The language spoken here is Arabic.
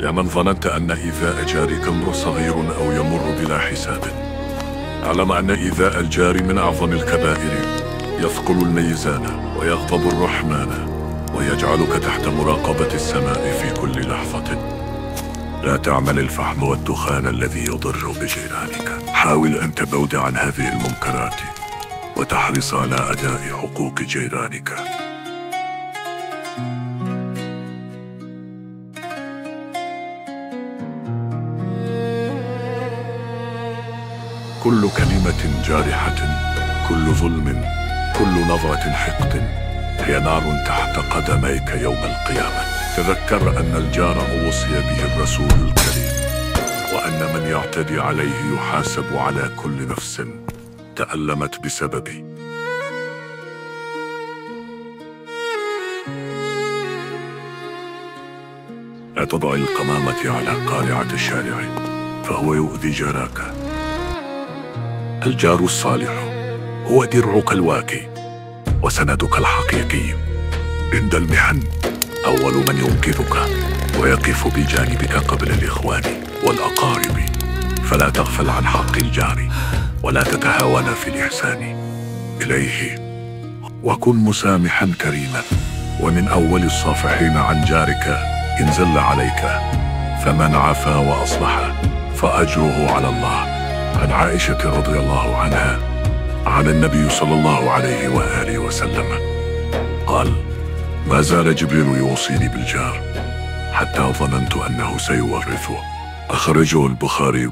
يا من ظننت أن إيذاء جارك أمر صغير أو يمر بلا حساب، اعلم أن إيذاء الجار من أعظم الكبائر، يثقل الميزان ويغضب الرحمن ويجعلك تحت مراقبة السماء في كل لحظة. لا تعمل الفحم والدخان الذي يضر بجيرانك، حاول أن تبعد عن هذه المنكرات وتحرص على أداء حقوق جيرانك. كل كلمة جارحة، كل ظلم، كل نظرة حقد هي نار تحت قدميك يوم القيامة. تذكر أن الجار أوصي به الرسول الكريم، وأن من يعتدي عليه يحاسب على كل نفس تألمت بسببه. لا تضع القمامة على قارعة الشارع فهو يؤذي جاراك. الجار الصالح هو درعك الواقي وسندك الحقيقي عند المحن، أول من ينقذك ويقف بجانبك قبل الإخوان والأقارب. فلا تغفل عن حق الجار ولا تتهاون في الإحسان إليه، وكن مسامحا كريما. ومن أول الصافحين عن جارك إن زل عليك، فمن عفا وأصلح فأجره على الله. عن عائشة رضي الله عنها عن النبي صلى الله عليه وآله وسلم قال: ما زال جبريل يوصيني بالجار حتى ظننت أنه سيورثه. أخرجه البخاري.